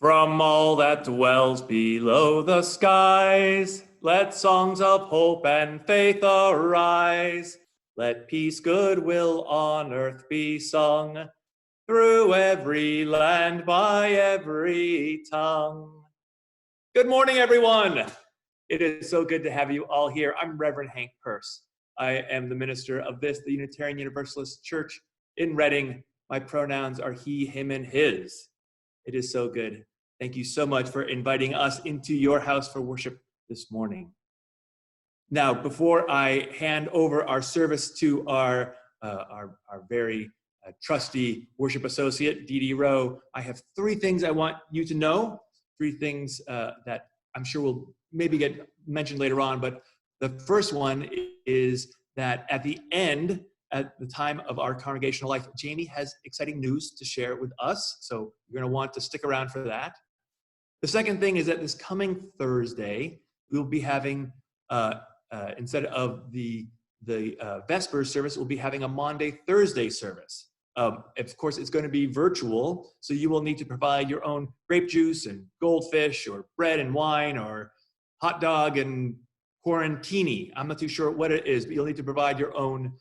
From all that dwells below the skies, let songs of hope and faith arise. Let peace, goodwill on earth be sung, through every land, by every tongue. Good morning, everyone. It is so good to have you all here. I'm Reverend Hank Purse. I am the minister of the Unitarian Universalist Church in Reading. My pronouns are he, him, and his. It is so good. Thank you so much for inviting us into your house for worship this morning. Now, before I hand over our service to our very trusty worship associate, Dee Dee Rowe, I have three things I want you to know, three things that I'm sure will maybe get mentioned later on, but the first one is that at the end, at the time of our congregational life, Jamie has exciting news to share with us, so you're going to want to stick around for that. The second thing is that this coming Thursday, we'll be having, instead of the Vespers service, we'll be having a Maundy Thursday service. Of course, it's going to be virtual, so you will need to provide your own grape juice and goldfish or bread and wine or hot dog and quarantini. I'm not too sure what it is, but you'll need to provide your own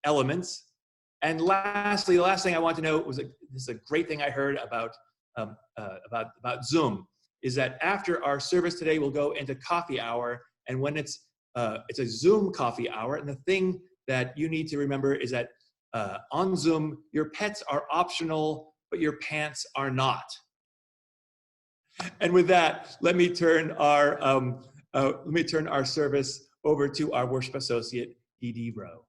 elements. And lastly, the last thing I want to know was this is a great thing I heard about Zoom, is that after our service today, we'll go into coffee hour, and when it's a Zoom coffee hour, and the thing that you need to remember is that on Zoom, your pets are optional, but your pants are not. And with that, let me turn our service over to our worship associate, Dee Dee Rowe.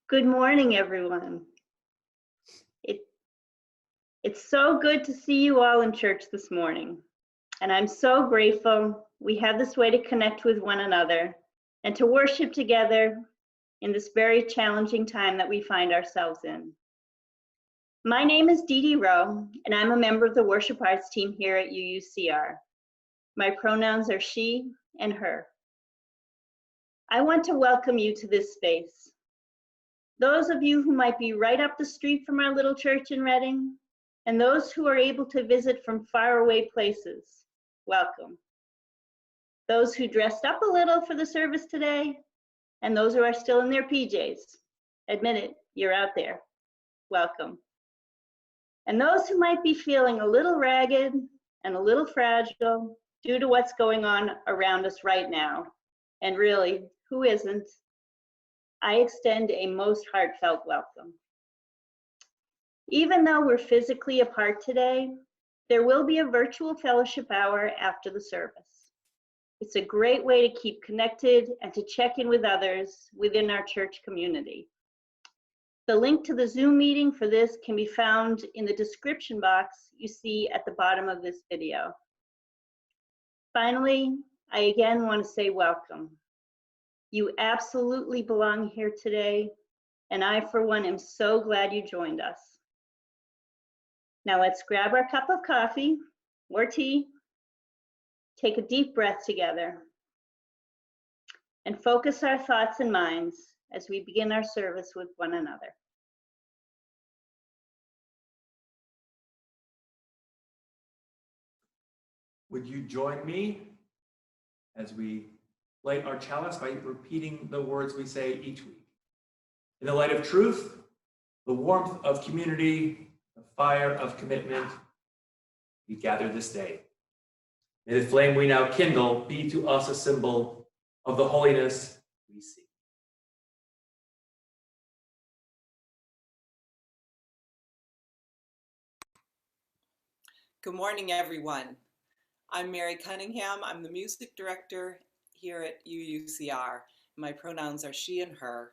Good morning, everyone. It's so good to see you all in church this morning. And I'm so grateful we have this way to connect with one another and to worship together in this very challenging time that we find ourselves in. My name is Dee Dee Rowe, and I'm a member of the worship arts team here at UUCR. My pronouns are she and her. I want to welcome you to this space. Those of you who might be right up the street from our little church in Reading, and those who are able to visit from faraway places, welcome. Those who dressed up a little for the service today, and those who are still in their PJs, admit it, you're out there, welcome. And those who might be feeling a little ragged and a little fragile due to what's going on around us right now, and really, who isn't? I extend a most heartfelt welcome. Even though we're physically apart today, there will be a virtual fellowship hour after the service. It's a great way to keep connected and to check in with others within our church community. The link to the Zoom meeting for this can be found in the description box you see at the bottom of this video. Finally, I again want to say welcome. You absolutely belong here today, and I, for one, am so glad you joined us. Now let's grab our cup of coffee or tea, take a deep breath together, and focus our thoughts and minds as we begin our service with one another. Would you join me as we light our chalice by repeating the words we say each week? In the light of truth, the warmth of community, the fire of commitment, we gather this day. May the flame we now kindle be to us a symbol of the holiness we seek. Good morning, everyone. I'm Mary Cunningham. I'm the music director here at UUCR. My pronouns are she and her,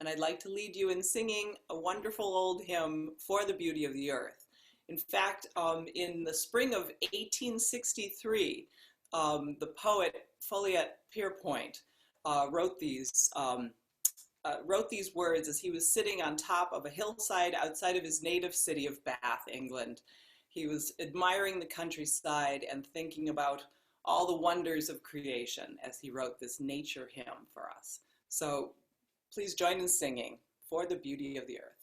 and I'd like to lead you in singing a wonderful old hymn, For the Beauty of the Earth. In fact, in the spring of 1863, the poet Folliot Pierpoint wrote these words as he was sitting on top of a hillside outside of his native city of Bath, England. He was admiring the countryside and thinking about all the wonders of creation as he wrote this nature hymn for us. So please join in singing For the Beauty of the Earth.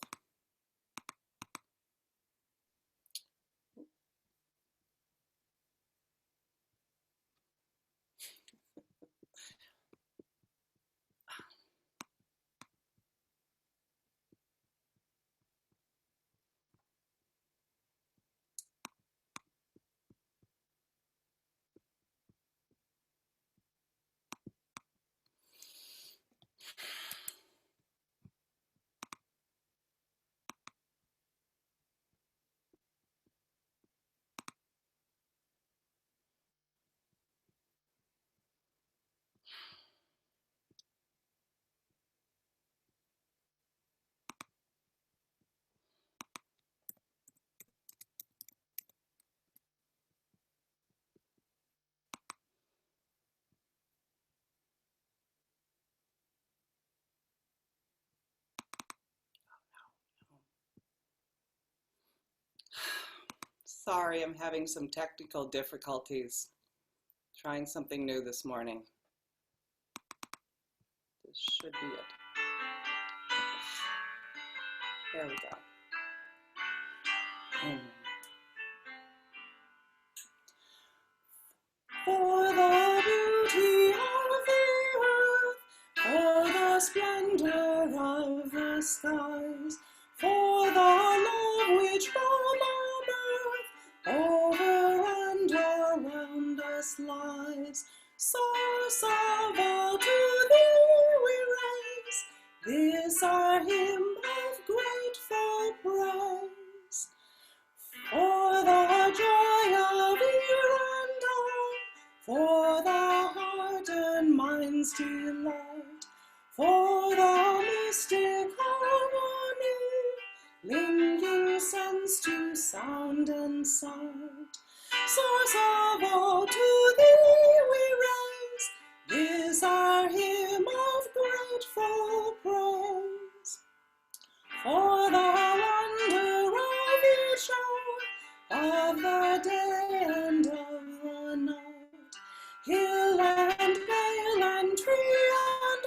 Sorry, I'm having some technical difficulties. Trying something new this morning. This should be it. There we go. For the beauty of the earth, for the splendor of the skies, for the love which from above over and around us lies. Source of all, to thee we raise this our hymn of grateful praise. For the joy of ear and eye, for the heart and mind's delight, for the mystic harmony, linking sense to sound and sight. Source of all, to thee we raise this our hymn of grateful praise. For the wonder of each hour, of the day and of the night, hill and vale and tree and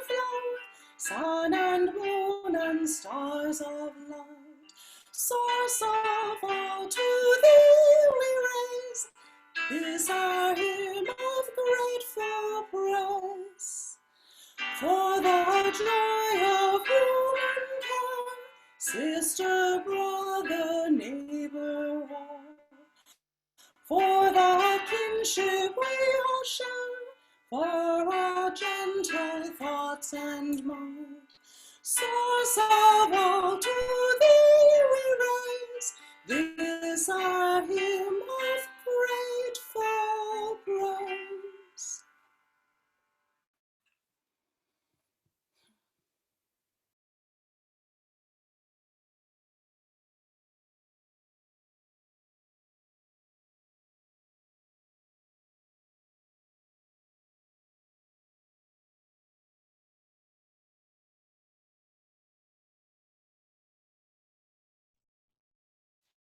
sun and moon and stars of light, source of all to thee we raise this our hymn of grateful praise. For the joy of humankind, sister, brother, neighbor, all. For the kinship we all share, for our gentle thoughts and mind, source of all to thee we raise this our hymn of grateful praise.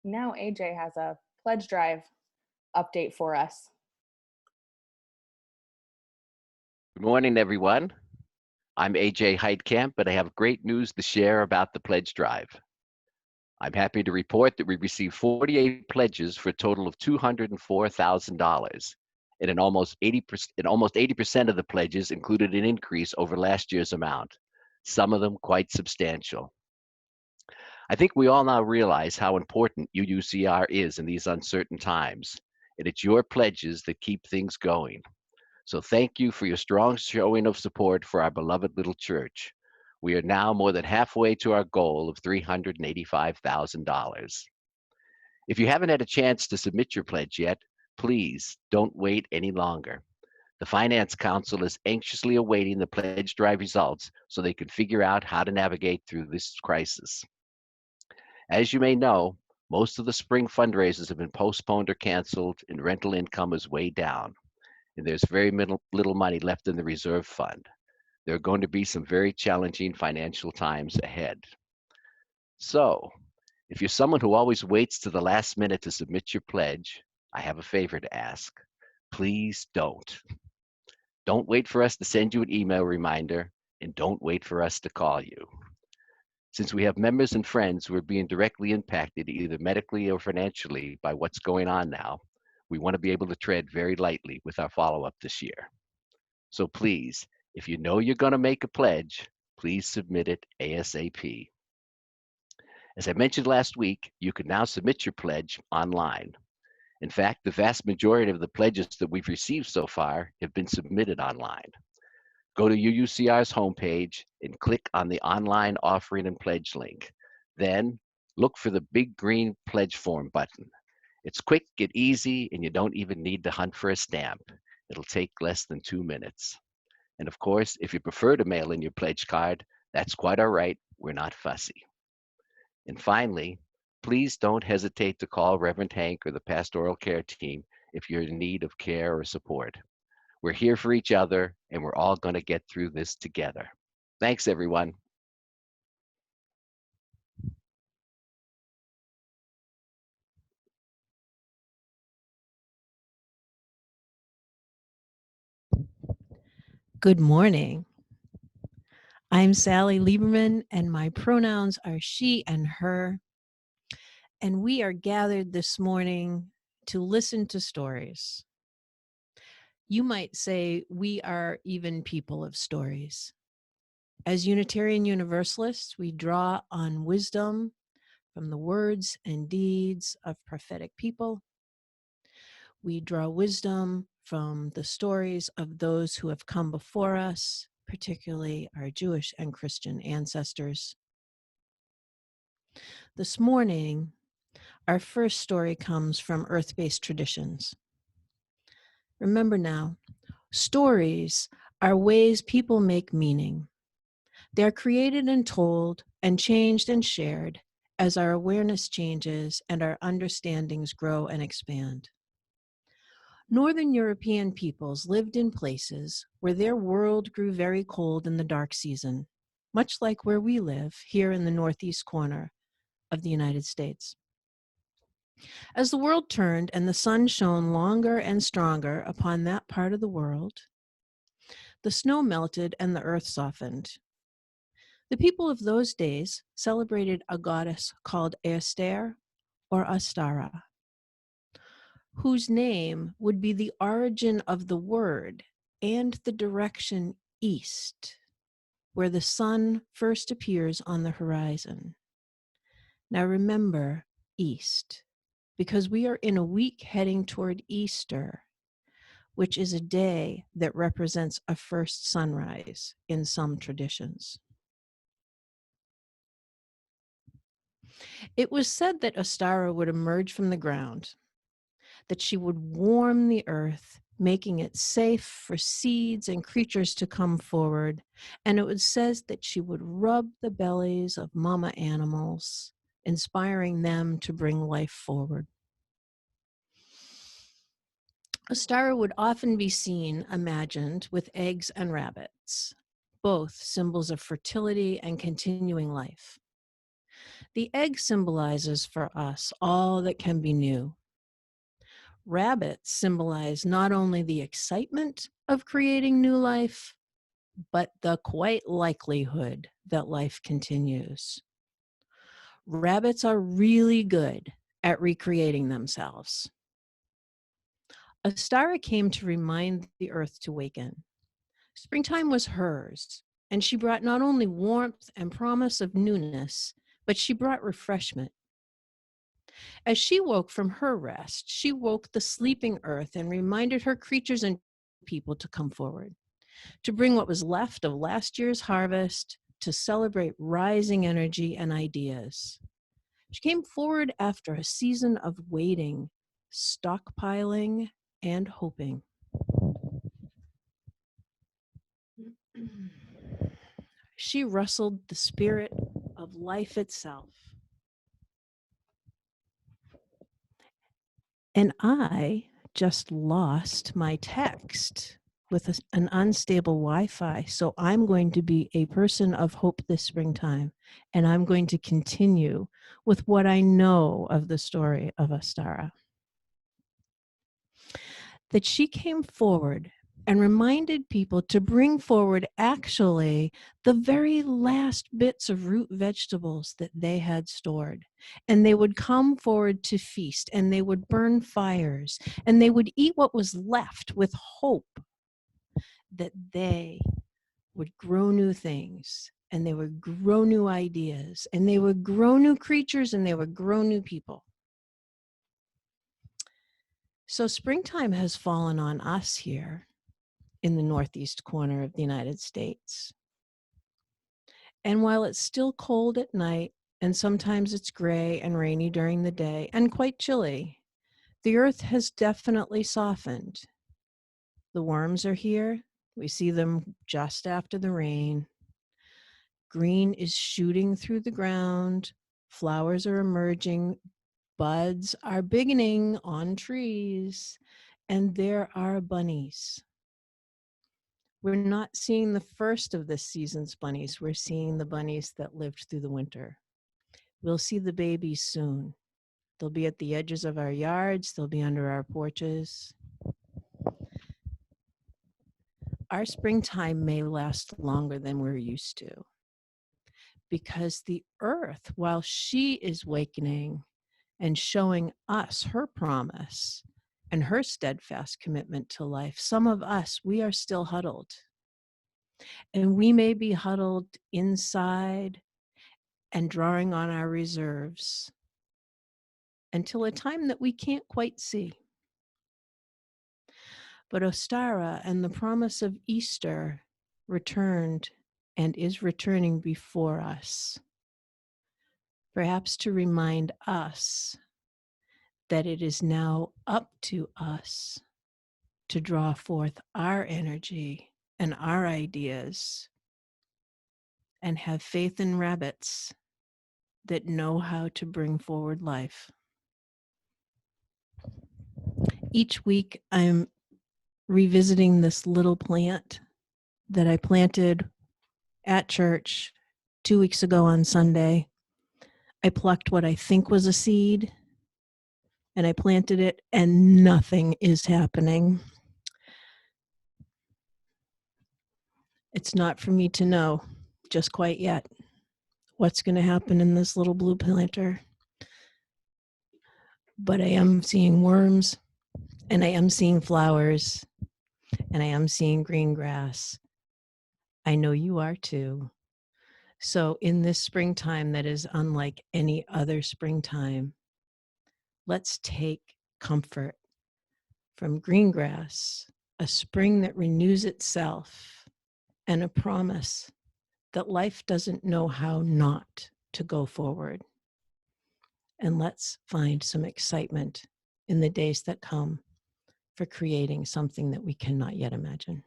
Now AJ has a pledge drive update for us. Good morning, everyone. I'm AJ Heitkamp, and I have great news to share about the pledge drive. I'm happy to report that we received 48 pledges for a total of $204,000. And in almost 80% of the pledges included an increase over last year's amount, some of them quite substantial. I think we all now realize how important UUCR is in these uncertain times, and it's your pledges that keep things going. So thank you for your strong showing of support for our beloved little church. We are now more than halfway to our goal of $385,000. If you haven't had a chance to submit your pledge yet, please don't wait any longer. The Finance Council is anxiously awaiting the pledge drive results so they can figure out how to navigate through this crisis. As you may know, most of the spring fundraisers have been postponed or canceled, and rental income is way down, and there's very little money left in the reserve fund. There are going to be some very challenging financial times ahead. So, if you're someone who always waits to the last minute to submit your pledge, I have a favor to ask. Please don't. Don't wait for us to send you an email reminder, and don't wait for us to call you. Since we have members and friends who are being directly impacted either medically or financially by what's going on now, we want to be able to tread very lightly with our follow-up this year. So please, if you know you're going to make a pledge, please submit it ASAP. As I mentioned last week, you can now submit your pledge online. In fact, the vast majority of the pledges that we've received so far have been submitted online. Go to UUCR's homepage and click on the online offering and pledge link. Then look for the big green pledge form button. It's quick and easy, and you don't even need to hunt for a stamp. It'll take less than 2 minutes. And of course, if you prefer to mail in your pledge card, that's quite all right. We're not fussy. And finally, please don't hesitate to call Reverend Hank or the pastoral care team if you're in need of care or support. We're here for each other, and we're all going to get through this together. Thanks, everyone. Good morning. I'm Sally Lieberman, and my pronouns are she and her. And we are gathered this morning to listen to stories. You might say we are even people of stories. As Unitarian Universalists, we draw on wisdom from the words and deeds of prophetic people. We draw wisdom from the stories of those who have come before us, particularly our Jewish and Christian ancestors. This morning, our first story comes from earth-based traditions. Remember now, stories are ways people make meaning. They're created and told and changed and shared as our awareness changes and our understandings grow and expand. Northern European peoples lived in places where their world grew very cold in the dark season, much like where we live here in the northeast corner of the United States. As the world turned and the sun shone longer and stronger upon that part of the world, the snow melted and the earth softened. The people of those days celebrated a goddess called Esther or Astara, whose name would be the origin of the word and the direction east, where the sun first appears on the horizon. Now remember, east, because we are in a week heading toward Easter, which is a day that represents a first sunrise in some traditions. It was said that Ostara would emerge from the ground, that she would warm the earth, making it safe for seeds and creatures to come forward. And it was said that she would rub the bellies of mama animals, inspiring them to bring life forward. Ostara would often be seen, imagined, with eggs and rabbits, both symbols of fertility and continuing life. The egg symbolizes for us all that can be new. Rabbits symbolize not only the excitement of creating new life, but the quite likelihood that life continues. Rabbits are really good at recreating themselves. Ostara came to remind the earth to waken. Springtime was hers, and she brought not only warmth and promise of newness, but she brought refreshment. As she woke from her rest, she woke the sleeping earth and reminded her creatures and people to come forward, to bring what was left of last year's harvest, to celebrate rising energy and ideas. She came forward after a season of waiting, stockpiling, and hoping. She rustled the spirit of life itself. And I just lost my text with an unstable Wi-Fi. So I'm going to be a person of hope this springtime. And I'm going to continue with what I know of the story of Ostara. That she came forward and reminded people to bring forward actually the very last bits of root vegetables that they had stored. And they would come forward to feast, and they would burn fires, and they would eat what was left with hope that they would grow new things, and they would grow new ideas, and they would grow new creatures, and they would grow new people. So springtime has fallen on us here in the northeast corner of the United States. And while it's still cold at night, and sometimes it's gray and rainy during the day, and quite chilly, the earth has definitely softened. The worms are here. We see them just after the rain. Green is shooting through the ground. Flowers are emerging. Buds are beginning on trees. And there are bunnies. We're not seeing the first of this season's bunnies. We're seeing the bunnies that lived through the winter. We'll see the babies soon. They'll be at the edges of our yards. They'll be under our porches. Our springtime may last longer than we're used to, because the earth, while she is awakening and showing us her promise and her steadfast commitment to life, some of us, we are still huddled. And we may be huddled inside and drawing on our reserves until a time that we can't quite see. But Ostara and the promise of Easter returned and is returning before us, perhaps to remind us that it is now up to us to draw forth our energy and our ideas and have faith in rabbits that know how to bring forward life. Each week, I'm revisiting this little plant that I planted at church 2 weeks ago on Sunday. I plucked what I think was a seed, and I planted it, and nothing is happening. It's not for me to know just quite yet. what's going to happen in this little blue planter. But I am seeing worms, and I am seeing flowers, and I am seeing green grass. I know you are too. So in this springtime that is unlike any other springtime, let's take comfort from green grass, a spring that renews itself, and a promise that life doesn't know how not to go forward. And let's find some excitement in the days that come for creating something that we cannot yet imagine.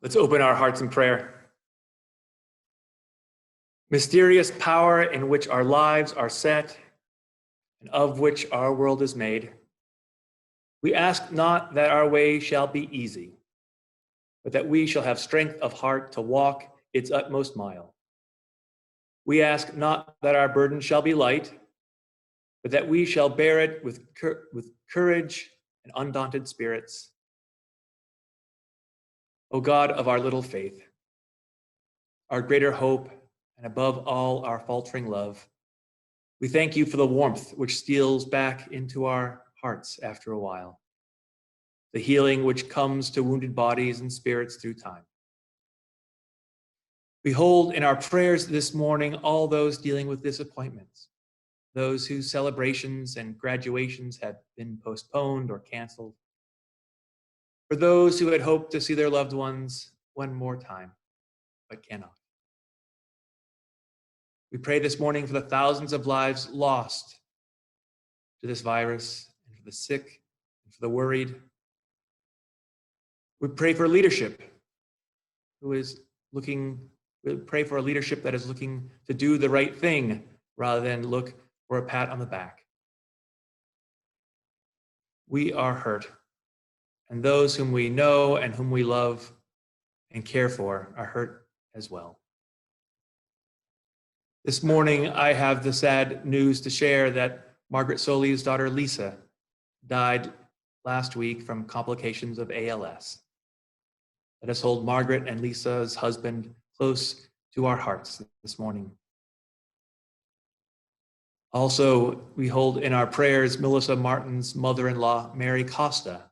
Let's open our hearts in prayer. Mysterious power in which our lives are set and of which our world is made, we ask not that our way shall be easy, but that we shall have strength of heart to walk its utmost mile. We ask not that our burden shall be light, but that we shall bear it with courage and undaunted spirits. O God of our little faith, our greater hope, and above all our faltering love, we thank you for the warmth which steals back into our hearts after a while, the healing which comes to wounded bodies and spirits through time. We hold in our prayers this morning all those dealing with disappointments, those whose celebrations and graduations have been postponed or canceled, for those who had hoped to see their loved ones one more time, but cannot. We pray this morning for the thousands of lives lost to this virus, and for the sick, and for the worried. We pray for leadership we pray for a leadership that is looking to do the right thing rather than look for a pat on the back. We are hurt, and those whom we know and whom we love and care for are hurt as well. This morning, I have the sad news to share that Margaret Soli's daughter, Lisa, died last week from complications of ALS. Let us hold Margaret and Lisa's husband close to our hearts this morning. Also, we hold in our prayers Melissa Martin's mother-in-law, Mary Costa,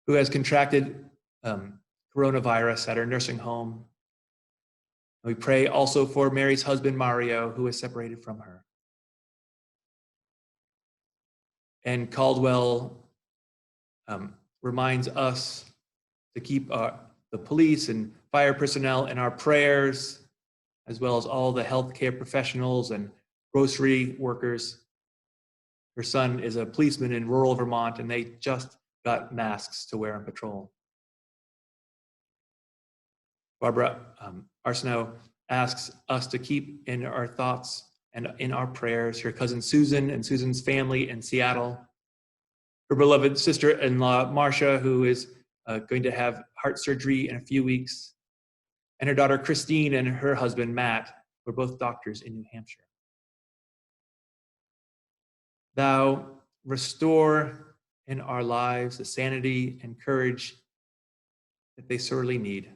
who has contracted coronavirus at her nursing home. We pray also for Mary's husband, Mario, who is separated from her. And Caldwell reminds us to keep the police and fire personnel in our prayers, as well as all the healthcare professionals and grocery workers. Her son is a policeman in rural Vermont, and they just got masks to wear on patrol. Barbara Arsenault asks us to keep in our thoughts and in our prayers her cousin Susan and Susan's family in Seattle, her beloved sister-in-law Marcia, who is going to have heart surgery in a few weeks, and her daughter Christine and her husband Matt, who are both doctors in New Hampshire. Thou restore in our lives the sanity and courage that they sorely need.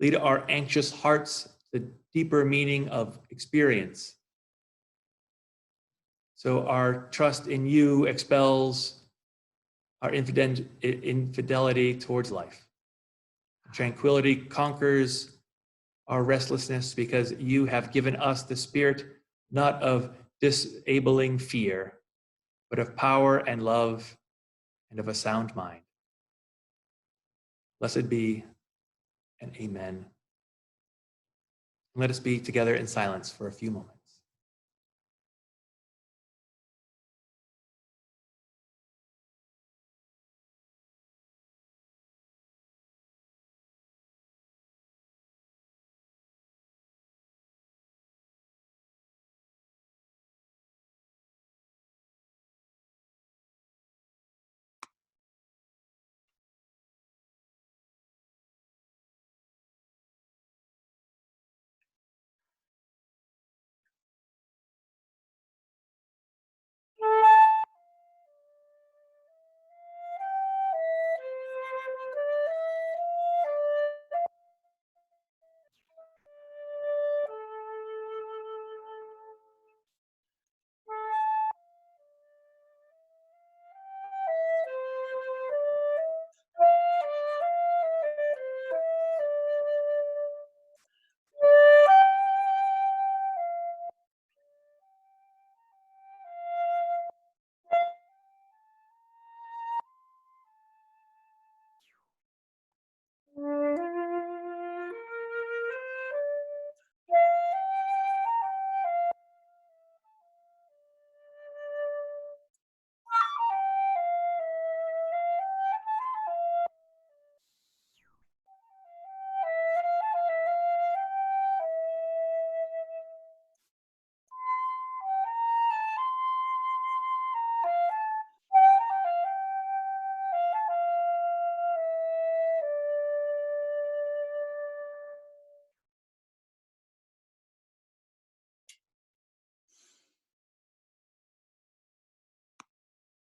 Lead our anxious hearts to the deeper meaning of experience, so our trust in you expels our infidelity towards life. Tranquility conquers our restlessness because you have given us the spirit not of disabling fear, but of power and love and of a sound mind. Blessed be and amen. Let us be together in silence for a few moments.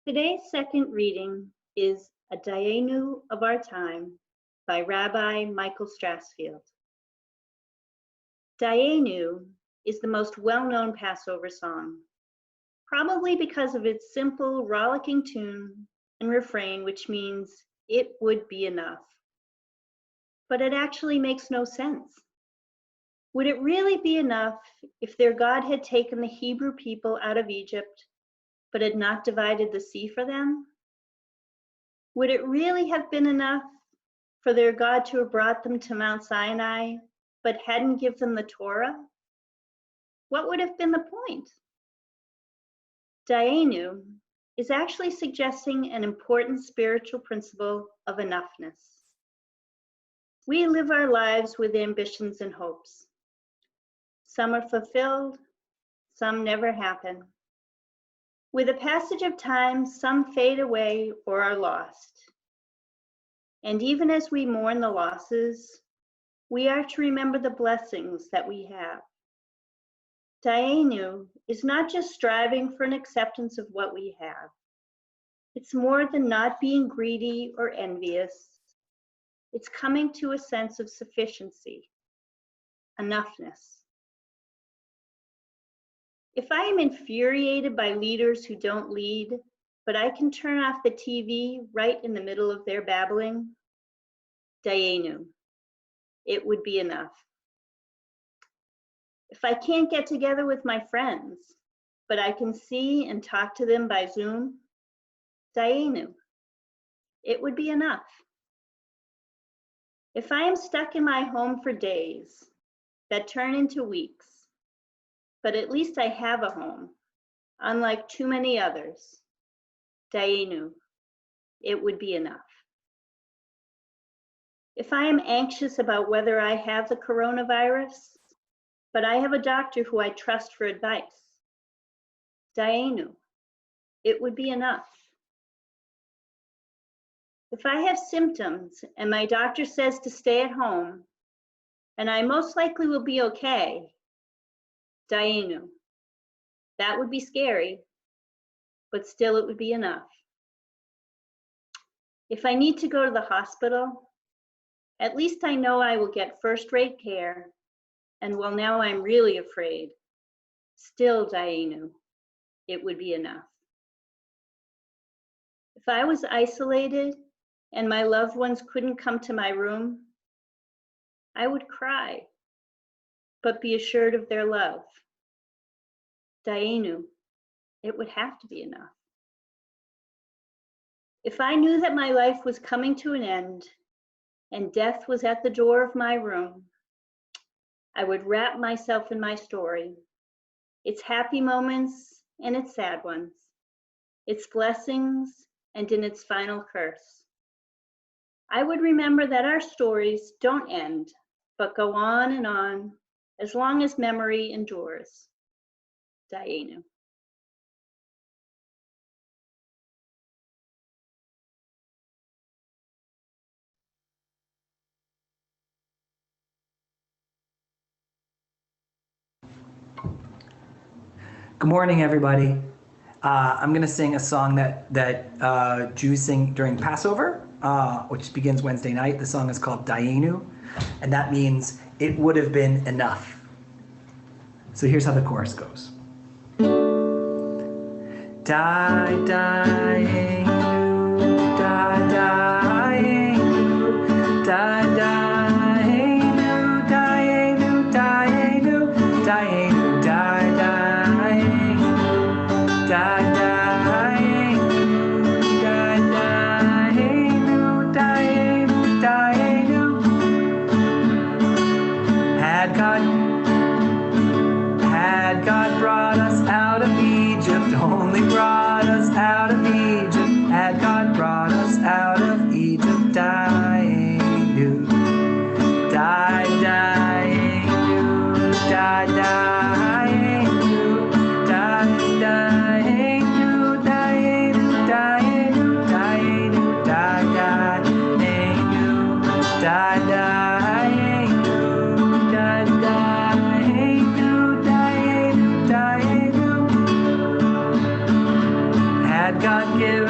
Today's second reading is A Dayenu of Our Time by Rabbi Michael Strassfield. Dayenu is the most well-known Passover song, probably because of its simple, rollicking tune and refrain, which means it would be enough. But it actually makes no sense. Would it really be enough if their God had taken the Hebrew people out of Egypt, but had not divided the sea for them? Would it really have been enough for their God to have brought them to Mount Sinai, but hadn't given them the Torah? What would have been the point? Dayenu is actually suggesting an important spiritual principle of enoughness. We live our lives with ambitions and hopes. Some are fulfilled, some never happen. With the passage of time, some fade away or are lost. And even as we mourn the losses, we are to remember the blessings that we have. Dayenu is not just striving for an acceptance of what we have. It's more than not being greedy or envious. It's coming to a sense of sufficiency, enoughness. If I am infuriated by leaders who don't lead, but I can turn off the TV right in the middle of their babbling, Dayenu, it would be enough. If I can't get together with my friends, but I can see and talk to them by Zoom, Dayenu, it would be enough. If I am stuck in my home for days that turn into weeks, but at least I have a home, unlike too many others, Dayenu, it would be enough. If I am anxious about whether I have the coronavirus, but I have a doctor who I trust for advice, Dayenu, it would be enough. If I have symptoms and my doctor says to stay at home, and I most likely will be okay, Dayenu, that would be scary, but still it would be enough. If I need to go to the hospital, at least I know I will get first-rate care, and well, now I'm really afraid, still Dayenu, it would be enough. If I was isolated and my loved ones couldn't come to my room, I would cry, but be assured of their love. Dayenu, it would have to be enough. If I knew that my life was coming to an end and death was at the door of my room, I would wrap myself in my story, its happy moments and its sad ones, its blessings and in its final curse. I would remember that our stories don't end, but go on and on as long as memory endures. Dayenu. Good morning, everybody. I'm going to sing a song that Jews sing during Passover, which begins Wednesday night. The song is called Dayenu, and that means it would have been enough. So here's how the chorus goes. Dayenu, Dayenu, Dayenu, Dayenu, Dayenu, Dayenu. Had God brought us out of Egypt, only brought us out of Egypt, had God brought us out of Egypt, Dayenu, Dayenu, Dayenu, Dayenu, Dayenu, Dayenu, Dayenu, Dayenu. Had God given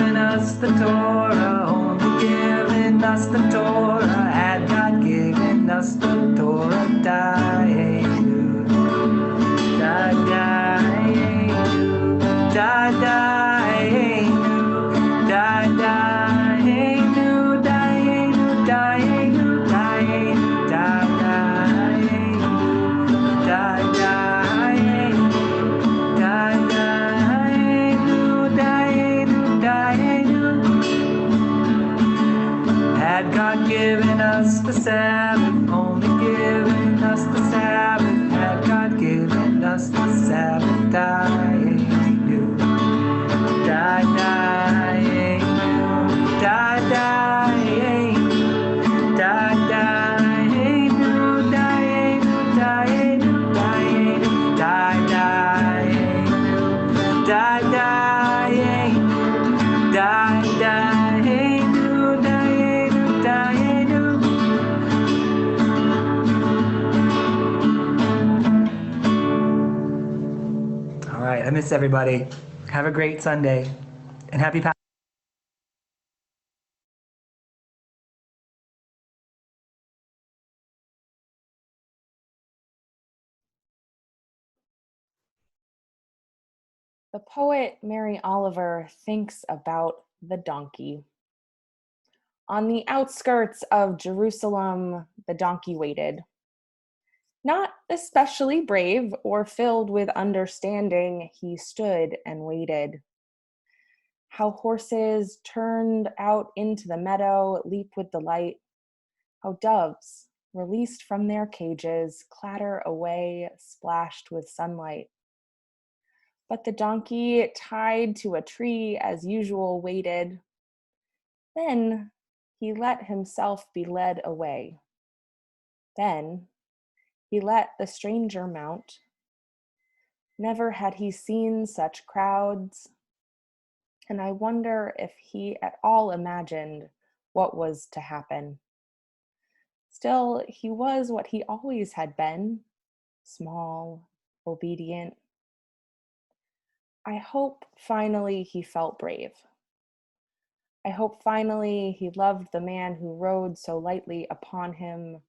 Torah, only given us the Torah, had God given us the Torah, Dayenu, Dayenu, Dayenu, Dayenu, Dayenu, Dayenu, Had God given us the Sabbath, only given us the Sabbath, had God given us the Sabbath, Dayenu, Dayenu, Dayenu, Dayenu, Dayenu, Dayenu, Dayenu, Dayenu, Dayenu. All right, I miss everybody. Have a great Sunday and happy Passover. The poet Mary Oliver thinks about the donkey. On the outskirts of Jerusalem, the donkey waited. Not especially brave or filled with understanding, he stood and waited. How horses turned out into the meadow leap with delight. How doves, released from their cages, clatter away, splashed with sunlight. But the donkey, tied to a tree as usual, waited. Then he let himself be led away. Then he let the stranger mount. Never had he seen such crowds, and I wonder if he at all imagined what was to happen. Still, he was what he always had been, small, obedient. I hope finally he felt brave. I hope finally he loved the man who rode so lightly upon him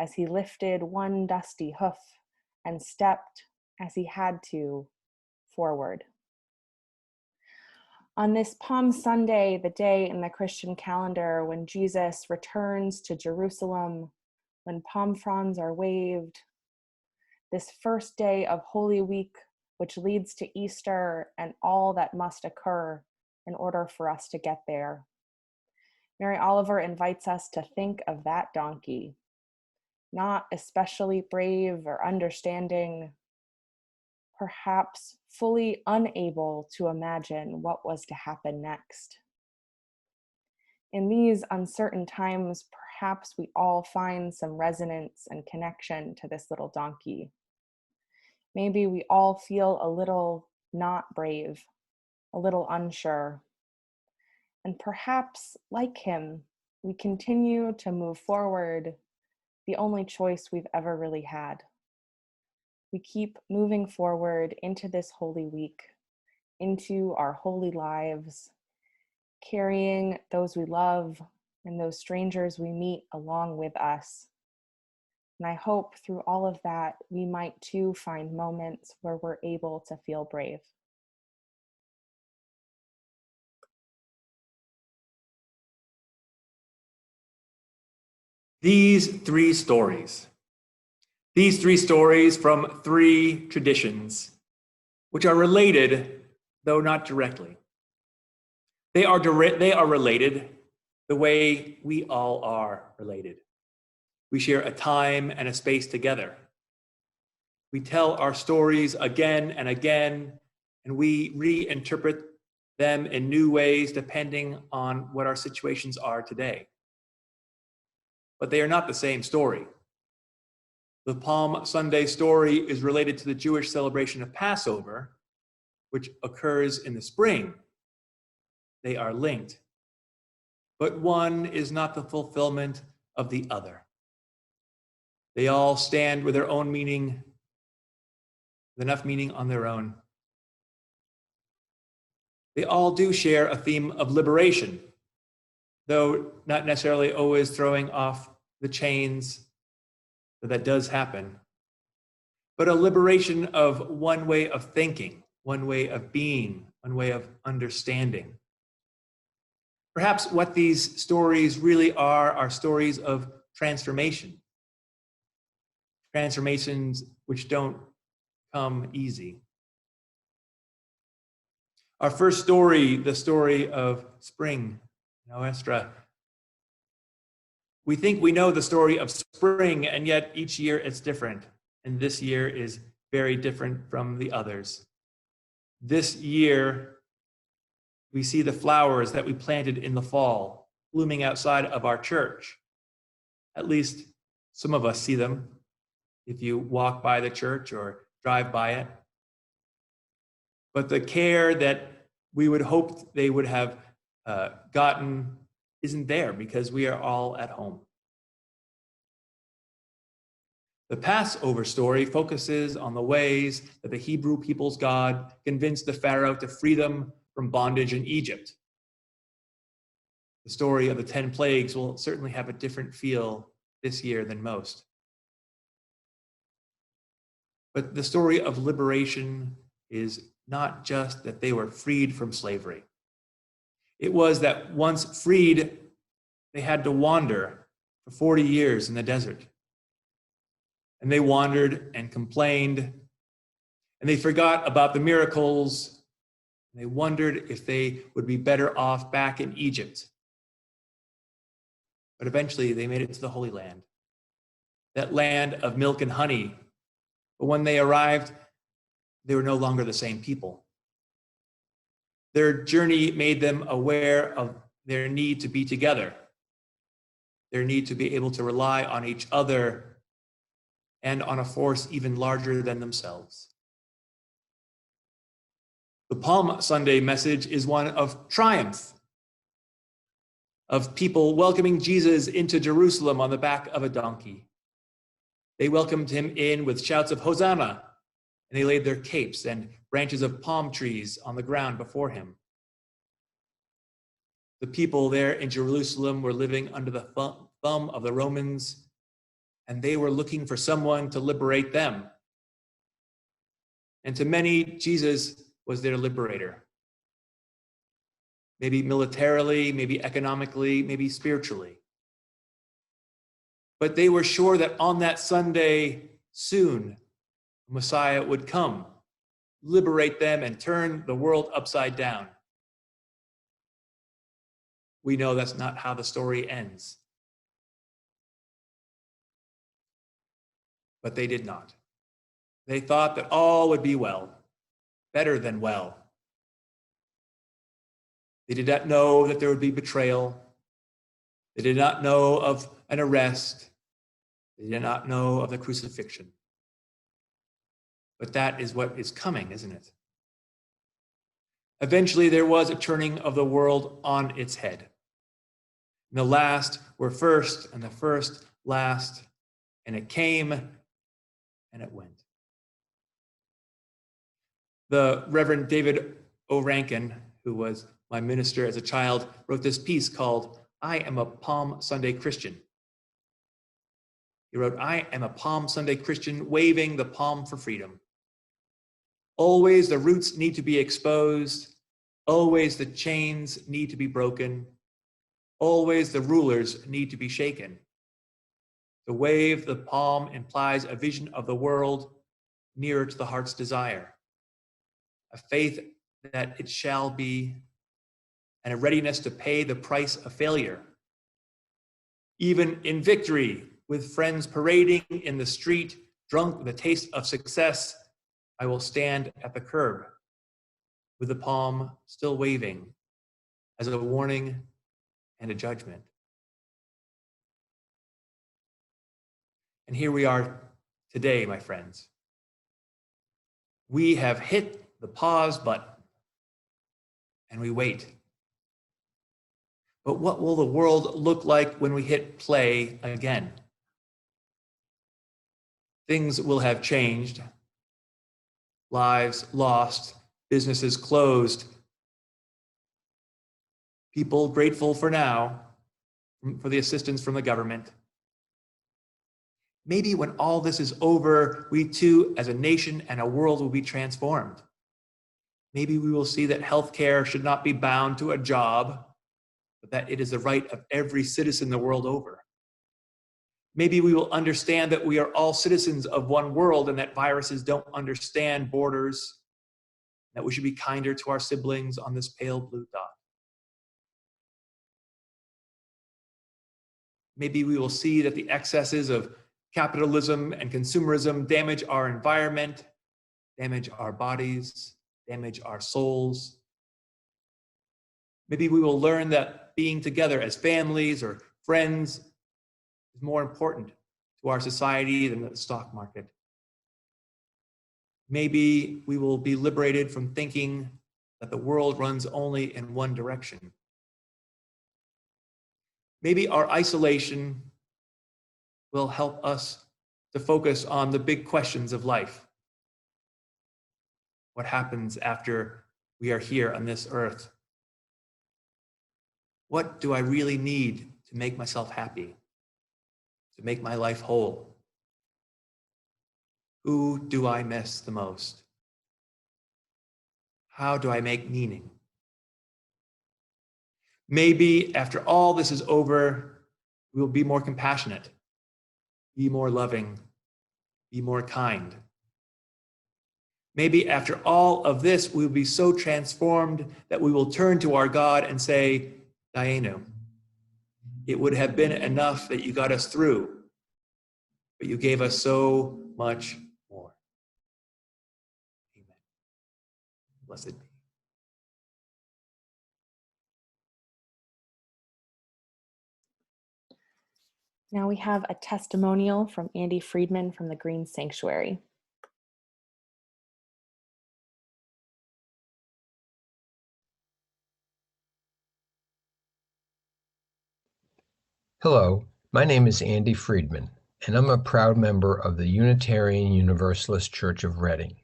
as he lifted one dusty hoof and stepped, as he had to, forward. On this Palm Sunday, the day in the Christian calendar when Jesus returns to Jerusalem, when palm fronds are waved, this first day of Holy Week, which leads to Easter and all that must occur in order for us to get there. Mary Oliver invites us to think of that donkey, not especially brave or understanding, perhaps fully unable to imagine what was to happen next. In these uncertain times, perhaps we all find some resonance and connection to this little donkey. Maybe we all feel a little not brave, a little unsure. And perhaps, like him, we continue to move forward, the only choice we've ever really had. We keep moving forward into this Holy Week, into our holy lives, carrying those we love and those strangers we meet along with us. And I hope through all of that, we might too find moments where we're able to feel brave. These three stories from three traditions, which are related, though not directly. They are related the way we all are related. We share a time and a space together. We tell our stories again and again, and we reinterpret them in new ways depending on what our situations are today. But they are not the same story. The Palm Sunday story is related to the Jewish celebration of Passover, which occurs in the spring. They are linked, but one is not the fulfillment of the other. They all stand with their own meaning, with enough meaning on their own. They all do share a theme of liberation, though not necessarily always throwing off the chains, that does happen, but a liberation of one way of thinking, one way of being, one way of understanding. Perhaps what these stories really are stories of transformation. Transformations which don't come easy. Our first story, the story of spring, Noestra. We think we know the story of spring, and yet each year it's different. And this year is very different from the others. This year, we see the flowers that we planted in the fall blooming outside of our church. At least some of us see them if you walk by the church or drive by it. But the care that we would hope they would have gotten isn't there because we are all at home. The Passover story focuses on the ways that the Hebrew people's God convinced the Pharaoh to free them from bondage in Egypt. The story of the 10 plagues will certainly have a different feel this year than most. But the story of liberation is not just that they were freed from slavery. It was that once freed, they had to wander for 40 years in the desert. And they wandered and complained, and they forgot about the miracles. And they wondered if they would be better off back in Egypt. But eventually they made it to the Holy Land, that land of milk and honey. But when they arrived, they were no longer the same people. Their journey made them aware of their need to be together, their need to be able to rely on each other and on a force even larger than themselves. The Palm Sunday message is one of triumph, of people welcoming Jesus into Jerusalem on the back of a donkey. They welcomed him in with shouts of Hosanna, and they laid their capes and branches of palm trees on the ground before him. The people there in Jerusalem were living under the thumb of the Romans, and they were looking for someone to liberate them. And to many, Jesus was their liberator. Maybe militarily, maybe economically, maybe spiritually. But they were sure that on that Sunday, soon, Messiah would come, liberate them, and turn the world upside down. We know that's not how the story ends. But they did not. They thought that all would be well, better than well. They did not know that there would be betrayal. They did not know of an arrest. They did not know of the crucifixion. But that is what is coming, isn't it? Eventually, there was a turning of the world on its head. And the last were first, and the first last, and it came and it went. The Reverend David O. Rankin, who was my minister as a child, wrote this piece called, "I Am a Palm Sunday Christian." He wrote, "I am a Palm Sunday Christian waving the palm for freedom. Always the roots need to be exposed. Always the chains need to be broken. Always the rulers need to be shaken. To wave the palm implies a vision of the world nearer to the heart's desire, a faith that it shall be, and a readiness to pay the price of failure. Even in victory, with friends parading in the street, drunk with a taste of success, I will stand at the curb, with the palm still waving as a warning and a judgment." And here we are today, my friends. We have hit the pause button and we wait. But what will the world look like when we hit play again? Things will have changed. Lives lost, businesses closed. People grateful for now, for the assistance from the government. Maybe when all this is over, we too, as a nation and a world, will be transformed. Maybe we will see that healthcare should not be bound to a job, but that it is the right of every citizen the world over. Maybe we will understand that we are all citizens of one world and that viruses don't understand borders, that we should be kinder to our siblings on this pale blue dot. Maybe we will see that the excesses of capitalism and consumerism damage our environment, damage our bodies, damage our souls. Maybe we will learn that being together as families or friends is more important to our society than the stock market. Maybe we will be liberated from thinking that the world runs only in one direction. Maybe our isolation will help us to focus on the big questions of life. What happens after we are here on this earth? What do I really need to make myself happy, to make my life whole? Who do I miss the most? How do I make meaning? Maybe after all this is over, we will be more compassionate, be more loving, be more kind. Maybe after all of this, we will be so transformed that we will turn to our God and say, Dayenu, it would have been enough that you got us through, but you gave us so much more. Amen. Blessed be. Now we have a testimonial from Andy Friedman from the Green Sanctuary. Hello, my name is Andy Friedman, and I'm a proud member of the Unitarian Universalist Church of Reading.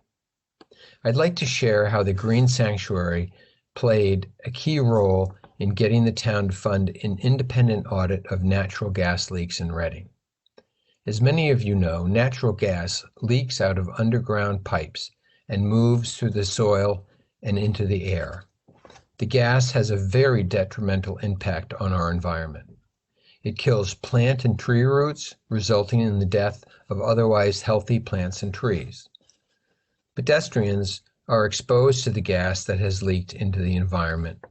I'd like to share how the Green Sanctuary played a key role in getting the town to fund an independent audit of natural gas leaks in Reading. As many of you know, natural gas leaks out of underground pipes and moves through the soil and into the air. The gas has a very detrimental impact on our environment. It kills plant and tree roots, resulting in the death of otherwise healthy plants and trees. Pedestrians are exposed to the gas that has leaked into the environment,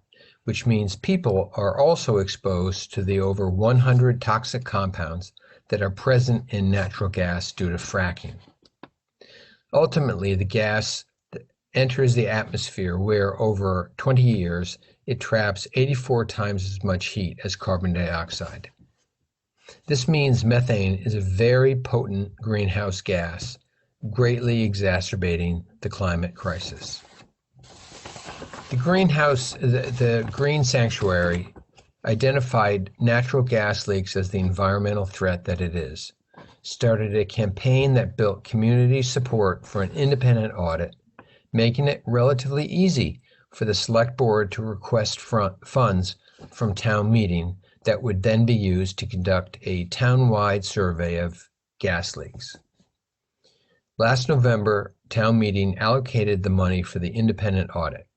which means people are also exposed to the over 100 toxic compounds that are present in natural gas due to fracking. Ultimately, the gas enters the atmosphere where over 20 years it traps 84 times as much heat as carbon dioxide. This means methane is a very potent greenhouse gas, greatly exacerbating the climate crisis. The Green Sanctuary identified natural gas leaks as the environmental threat that it is, started a campaign that built community support for an independent audit, making it relatively easy for the select board to request funds from town meeting that would then be used to conduct a town-wide survey of gas leaks. Last November, town meeting allocated the money for the independent audit.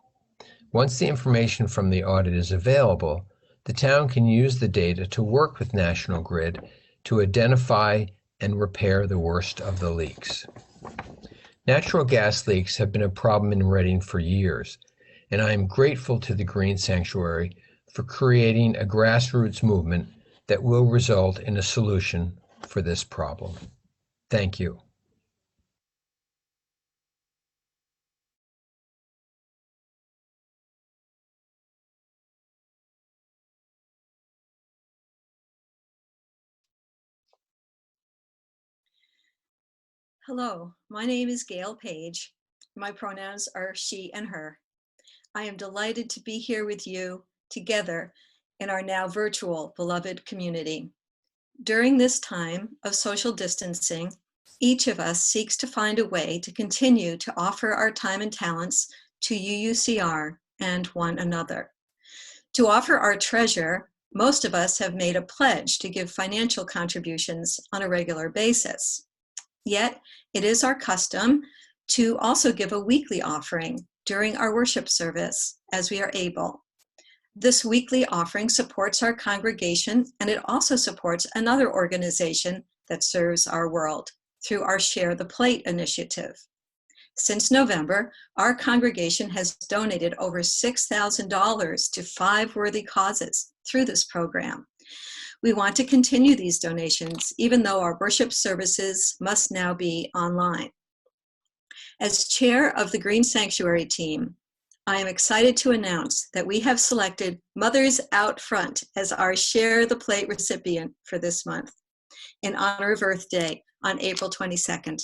Once the information from the audit is available, the town can use the data to work with National Grid to identify and repair the worst of the leaks. Natural gas leaks have been a problem in Reading for years, and I am grateful to the Green Sanctuary for creating a grassroots movement that will result in a solution for this problem. Thank you. Hello, my name is Gail Page. My pronouns are she and her. I am delighted to be here with you together in our now virtual beloved community. During this time of social distancing, each of us seeks to find a way to continue to offer our time and talents to UUCR and one another. To offer our treasure, Most of us have made a pledge to give financial contributions on a regular basis. Yet, it is our custom to also give a weekly offering during our worship service as we are able. This weekly offering supports our congregation, and it also supports another organization that serves our world through our Share the Plate initiative. Since November, our congregation has donated over $6,000 to 5 worthy causes through this program. We want to continue these donations, even though our worship services must now be online. As chair of the Green Sanctuary team, I am excited to announce that we have selected Mothers Out Front as our Share the Plate recipient for this month, in honor of Earth Day on April 22nd.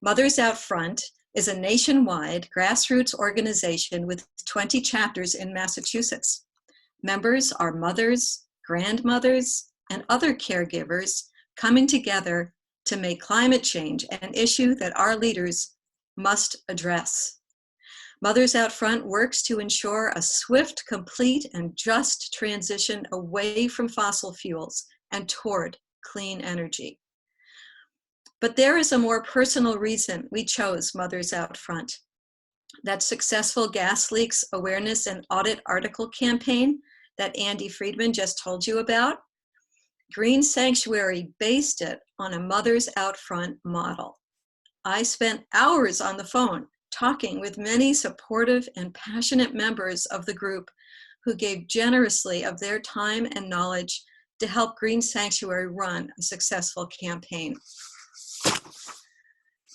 Mothers Out Front is a nationwide grassroots organization with 20 chapters in Massachusetts. Members are mothers, grandmothers, and other caregivers coming together to make climate change an issue that our leaders must address. Mothers Out Front works to ensure a swift, complete, and just transition away from fossil fuels and toward clean energy. But there is a more personal reason we chose Mothers Out Front. That successful gas leaks awareness and audit article campaign that Andy Friedman just told you about, Green Sanctuary based it on a Mothers Out Front model. I spent hours on the phone talking with many supportive and passionate members of the group who gave generously of their time and knowledge to help Green Sanctuary run a successful campaign.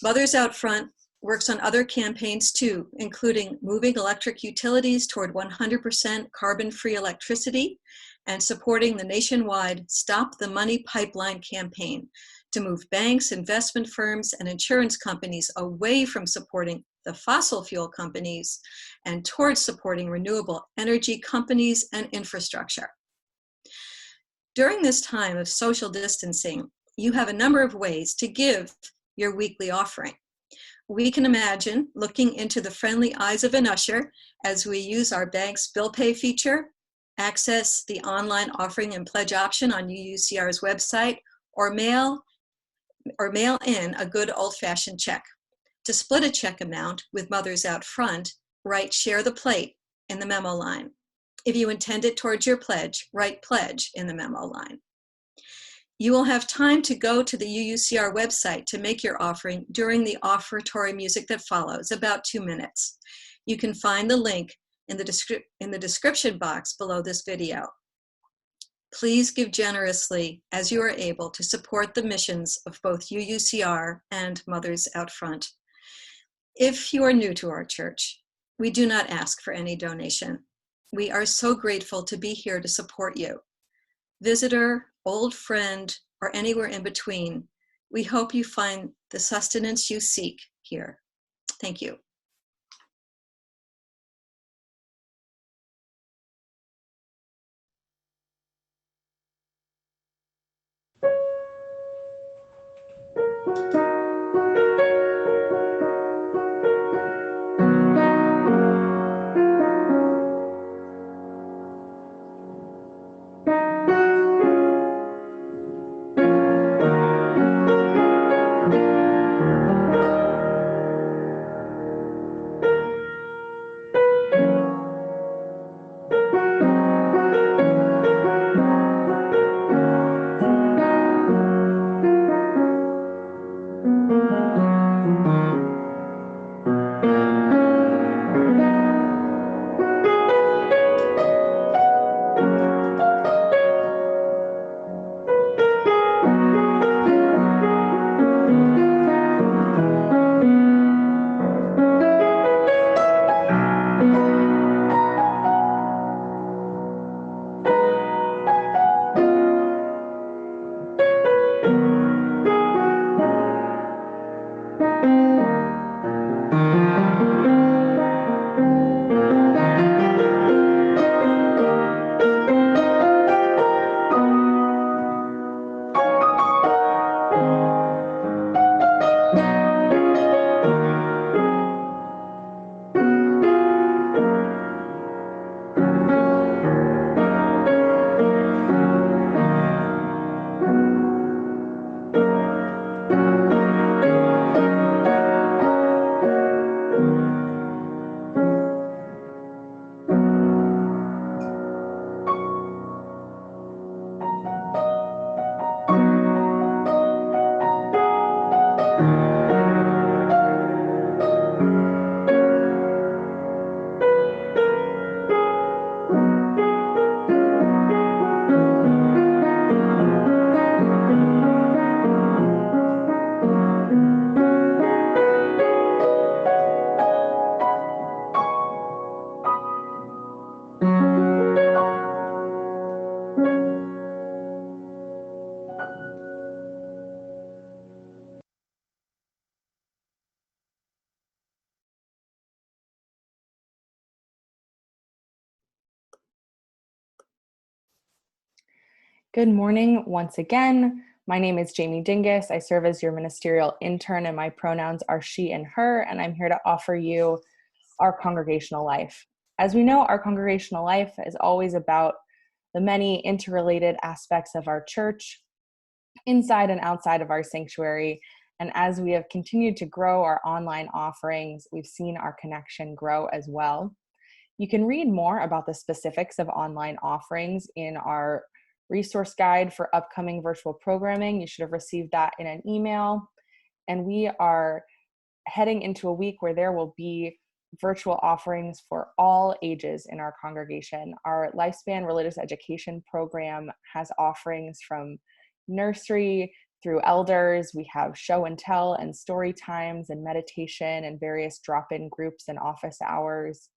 Mothers Out Front works on other campaigns too, including moving electric utilities toward 100% carbon-free electricity and supporting the nationwide Stop the Money Pipeline campaign to move banks, investment firms, and insurance companies away from supporting the fossil fuel companies and towards supporting renewable energy companies and infrastructure. During this time of social distancing, you have a number of ways to give your weekly offering. We can imagine looking into the friendly eyes of an usher as we use our bank's bill pay feature, access the online offering and pledge option on UUCR's website, or mail in a good old-fashioned check. To split a check amount with Mothers Out Front, write Share the Plate in the memo line. If you intend it towards your pledge, write Pledge in the memo line. You will have time to go to the UUCR website to make your offering during the offertory music that follows, about 2 minutes. You can find the link in the description box below this video. Please give generously as you are able to support the missions of both UUCR and Mothers Out Front. If you are new to our church, we do not ask for any donation. We are so grateful to be here to support you. Visitor, old friend, or anywhere in between, we hope you find the sustenance you seek here. Thank you. Good morning once again. My name is Jamie Dingus. I serve as your ministerial intern and my pronouns are she and her, and I'm here to offer you our congregational life. As we know, our congregational life is always about the many interrelated aspects of our church, inside and outside of our sanctuary. And as we have continued to grow our online offerings, we've seen our connection grow as well. You can read more about the specifics of online offerings in our resource guide for upcoming virtual programming. You should have received that in an email. And we are heading into a week where there will be virtual offerings for all ages in our congregation. Our Lifespan Religious Education program has offerings from nursery through elders. We have show and tell and story times and meditation and various drop-in groups and office hours.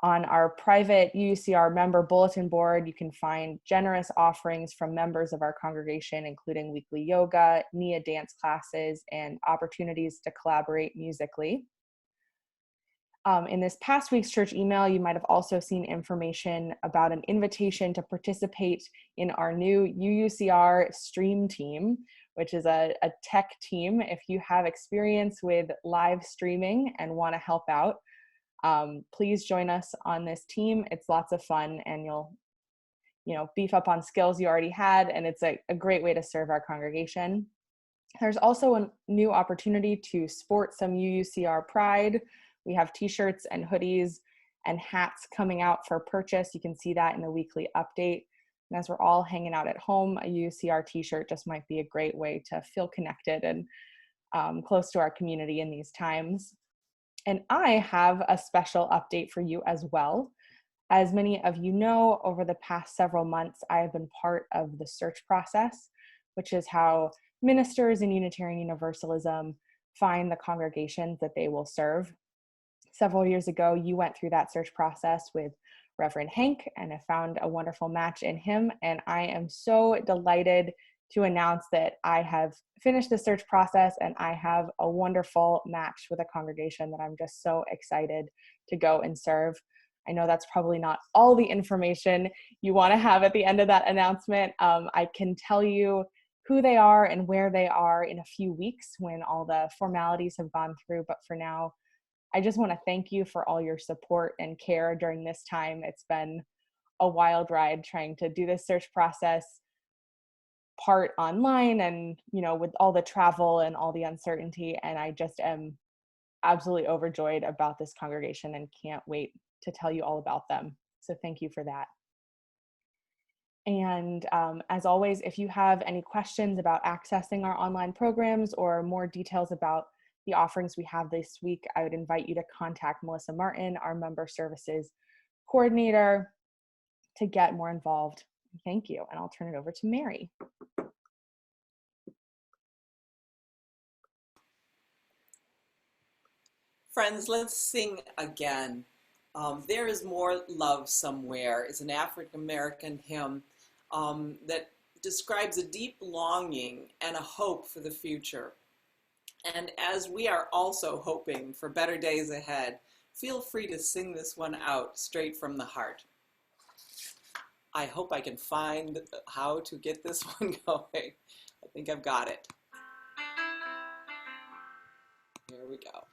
On our private UUCR member bulletin board, you can find generous offerings from members of our congregation, including weekly yoga, Nia dance classes, and opportunities to collaborate musically. In this past week's church email, you might have also seen information about an invitation to participate in our new UUCR stream team, which is a tech team. If you have experience with live streaming and want to help out, please join us on this team. It's lots of fun and you'll beef up on skills you already had, and it's a great way to serve our congregation. There's also a new opportunity to sport some UUCR pride. We have t-shirts and hoodies and hats coming out for purchase. You can see that in the weekly update. And as we're all hanging out at home, a UUCR t-shirt just might be a great way to feel connected and close to our community in these times. And I have a special update for you as well. As many of you know, over the past several months, I have been part of the search process, which is how ministers in Unitarian Universalism find the congregations that they will serve. Several years ago, you went through that search process with Reverend Hank, and I found a wonderful match in him. And I am so delighted to announce that I have finished the search process and I have a wonderful match with a congregation that I'm just so excited to go and serve. I know that's probably not all the information you want to have at the end of that announcement. I can tell you who they are and where they are in a few weeks when all the formalities have gone through. But for now, I just want to thank you for all your support and care during this time. It's been a wild ride trying to do this search process, part online and, with all the travel and all the uncertainty. And I just am absolutely overjoyed about this congregation and can't wait to tell you all about them. So thank you for that. And as always, if you have any questions about accessing our online programs or more details about the offerings we have this week, I would invite you to contact Melissa Martin, our member services coordinator, to get more involved. Thank you. And I'll turn it over to Mary. Friends, let's sing again. There is More Love Somewhere is an African-American hymn that describes a deep longing and a hope for the future. And as we are also hoping for better days ahead, feel free to sing this one out straight from the heart. I hope I can find how to get this one going. I think I've got it. Here we go.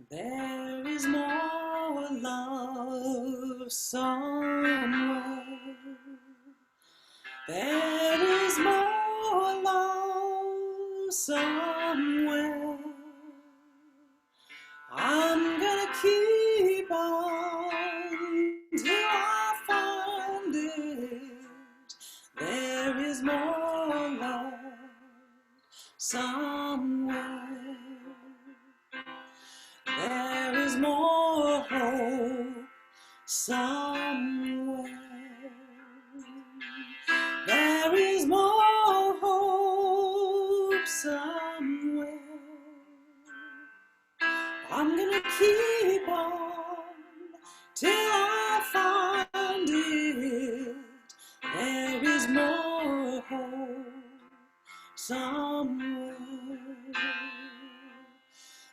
There is more love somewhere. There is more love somewhere. I'm gonna keep on till I find it. There is more love somewhere. There is more hope somewhere. There is more hope somewhere. I'm gonna keep on till I find it. There is more hope somewhere.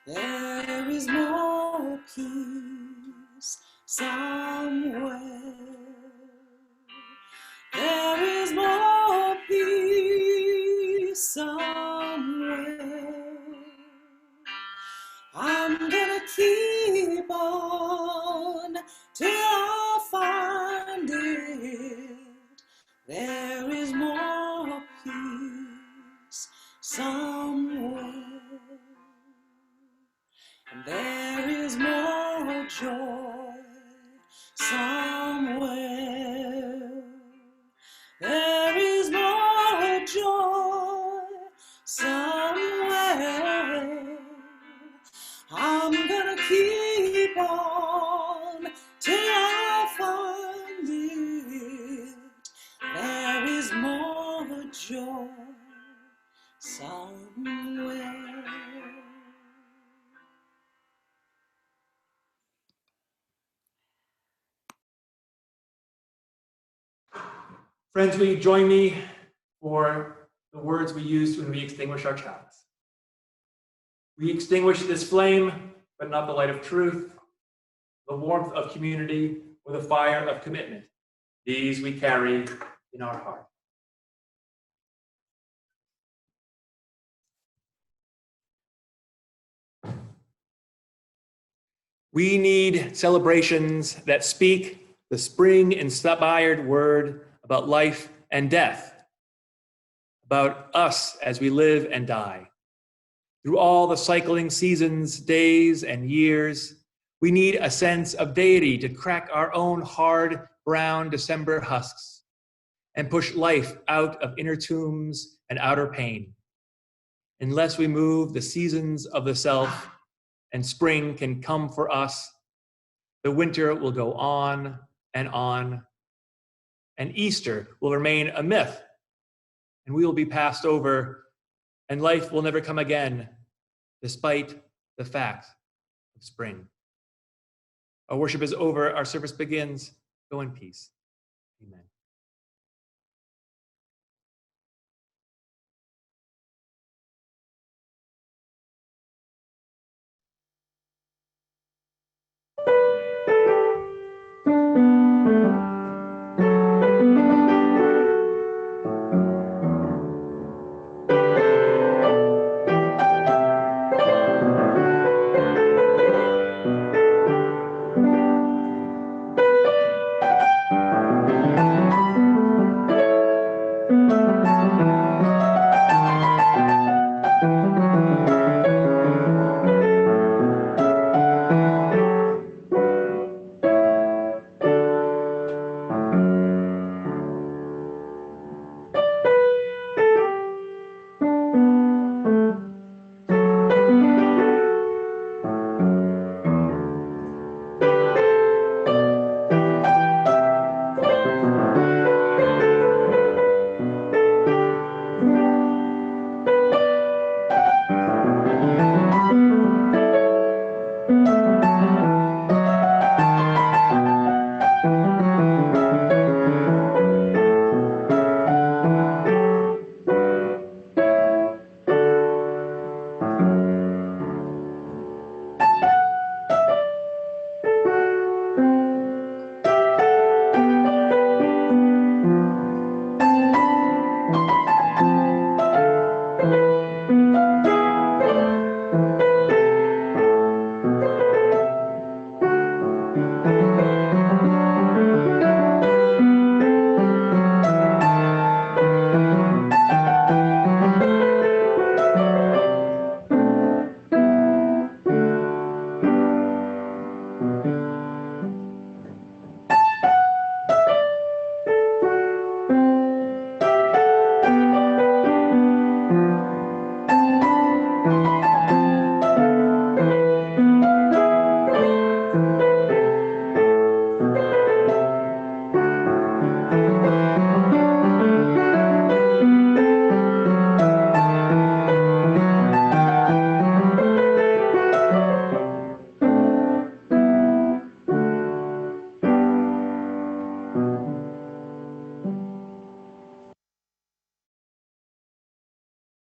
There is more peace somewhere. There is more peace somewhere. I'm gonna keep on till I find it. There is more peace somewhere. And there is more joy somewhere. There is more joy somewhere. I'm gonna keep on till I find it. There is more joy somewhere. Friends, will you join me for the words we use when we extinguish our chalice? We extinguish this flame, but not the light of truth, the warmth of community, or the fire of commitment. These we carry in our heart. We need celebrations that speak the spring-inspired word about life and death, about us as we live and die. Through all the cycling seasons, days, and years, we need a sense of deity to crack our own hard, brown December husks and push life out of inner tombs and outer pain. Unless we move the seasons of the self and spring can come for us, the winter will go on, and Easter will remain a myth, and we will be passed over, and life will never come again, despite the fact of spring. Our worship is over, our service begins. Go in peace. Amen.